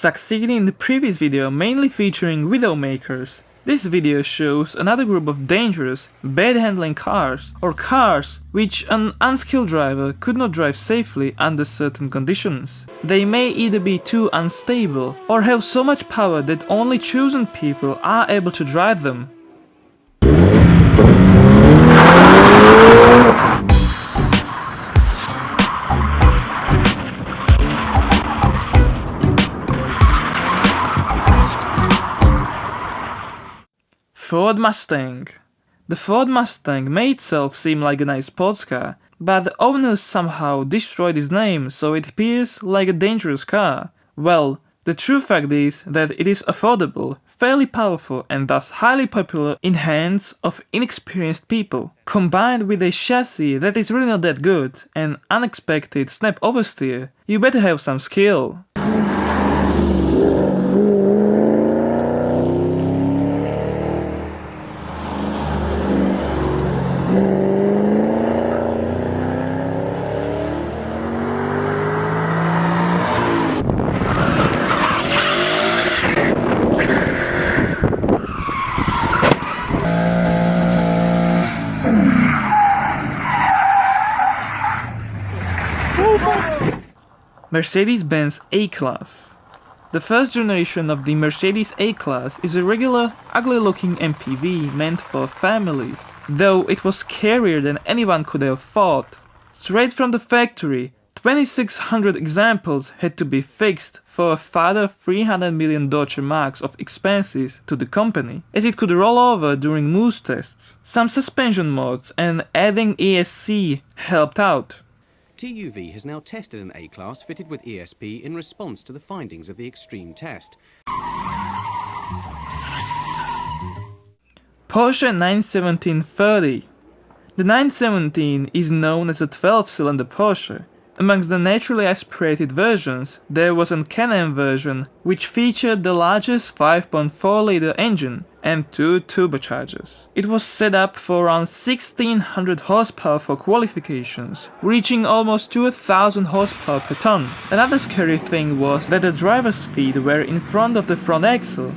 succeeding in the previous video mainly featuring Widowmakers. This video shows another group of dangerous, bad-handling cars, or cars which an unskilled driver could not drive safely under certain conditions. They may either be too unstable, or have so much power that only chosen people are able to drive them. Ford Mustang. The Ford Mustang may itself seem like a nice sports car, but the owners somehow destroyed its name so it appears like a dangerous car. Well, the true fact is that it is affordable, fairly powerful and thus highly popular in hands of inexperienced people. Combined with a chassis that is really not that good and unexpected snap oversteer, you better have some skill. Mercedes-Benz AClass. The first generation of the Mercedes AClass is a regular, ugly-looking MPV meant for families, though it was scarier than anyone could have thought. Straight from the factory, 2600 examples had to be fixed for a further 300 million Deutsche Marks of expenses to the company, as it could roll over during moose tests. Some suspension mods and adding ESC helped out. TUV has now tested an A-Class fitted with ESP in response to the findings of the extreme test. Porsche 917-30. The 917 is known as a 12-cylinder Porsche. Amongst the naturally aspirated versions, there was a Can-Am version which featured the largest 5.4-liter engine and 2 turbochargers. It was set up for around 1600 horsepower for qualifications, reaching almost 2000 horsepower per ton. Another scary thing was that the driver's feet were in front of the front axle.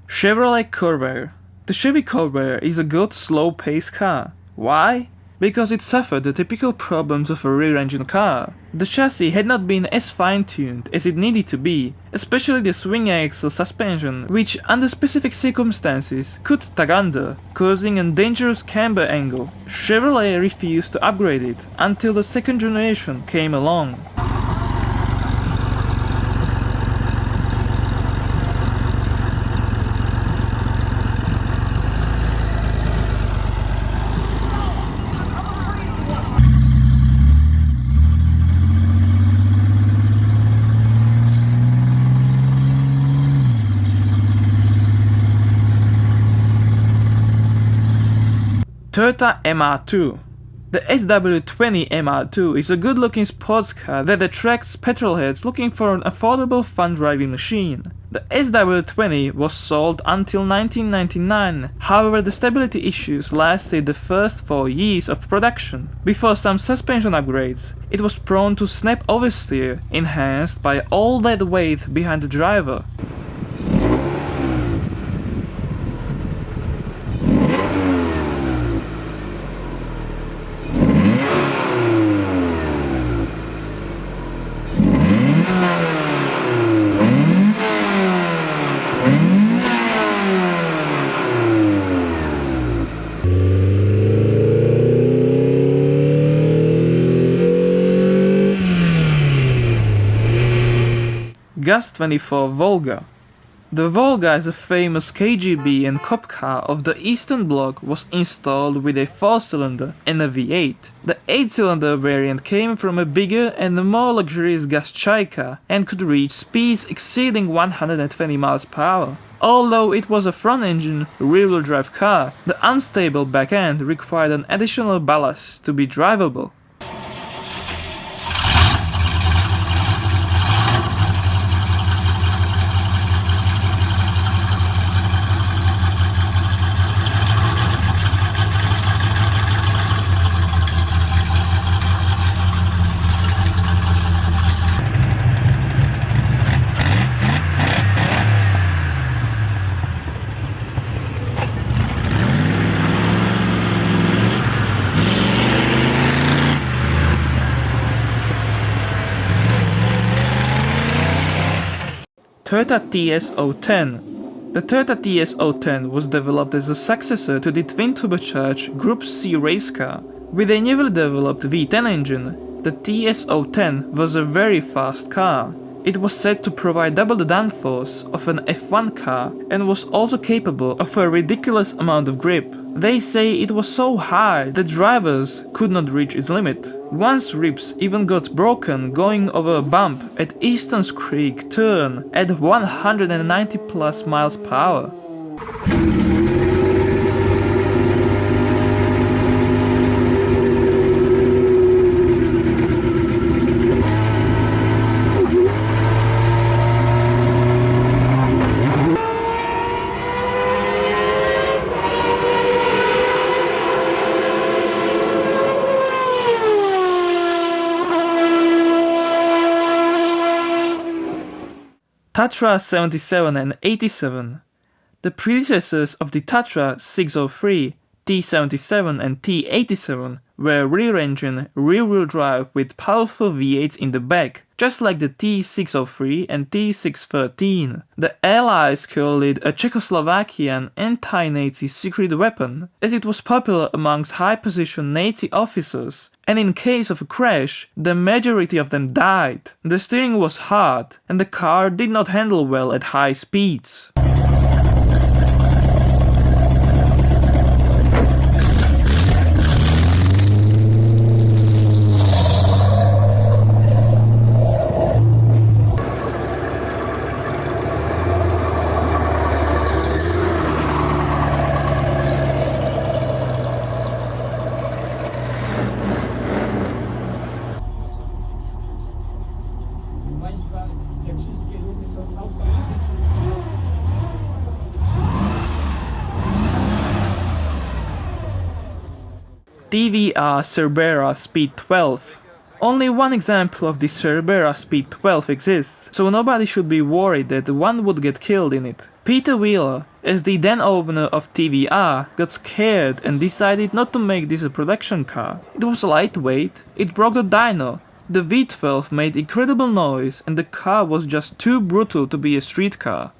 Chevrolet Corvair. The Chevy Corvair is a good slow-paced car. Why? Because it suffered the typical problems of a rear-engine car. The chassis had not been as fine-tuned as it needed to be, especially the swing axle suspension, which under specific circumstances could tug under, causing a dangerous camber angle. Chevrolet refused to upgrade it until the second generation came along. Toyota MR2. The SW20 MR2 is a good-looking sports car that attracts petrolheads looking for an affordable fun-driving machine. The SW20 was sold until 1999, however the stability issues lasted the first 4 years of production. Before some suspension upgrades, it was prone to snap oversteer, enhanced by all that weight behind the driver. GAZ24 Volga. The Volga is a famous KGB and cop car of the Eastern Bloc, was installed with a 4-cylinder and a V8. The 8-cylinder variant came from a bigger and more luxurious gas Chaika and could reach speeds exceeding 120 miles per hour. Although it was a front-engine, rear-wheel drive car, the unstable back end required an additional ballast to be drivable. Toyota TS010. The Toyota TS010 was developed as a successor to the twin-turbocharged Group C race car. With a newly developed V10 engine, the TS010 was a very fast car. It was said to provide double the downforce of an F1 car and was also capable of a ridiculous amount of grip. They say it was so high that drivers could not reach its limit. One's ribs even got broken going over a bump at Easton's Creek turn at 190 plus miles per hour. Tatra 77 and 87. The predecessors of the Tatra 603, T77 and T87 were rear-engine, rear-wheel drive with powerful V8s in the back, just like the T603 and T613. The Allies called it a Czechoslovakian anti-Nazi secret weapon, as it was popular amongst high-position Nazi officers, and in case of a crash, the majority of them died. The steering was hard, and the car did not handle well at high speeds. TVR Cerbera Speed 12. Only one example of the Cerbera Speed 12 exists, so nobody should be worried that one would get killed in it. Peter Wheeler, as the then owner of TVR, got scared and decided not to make this a production car. It was lightweight, it broke the dyno, the V12 made incredible noise, and the car was just too brutal to be a street car.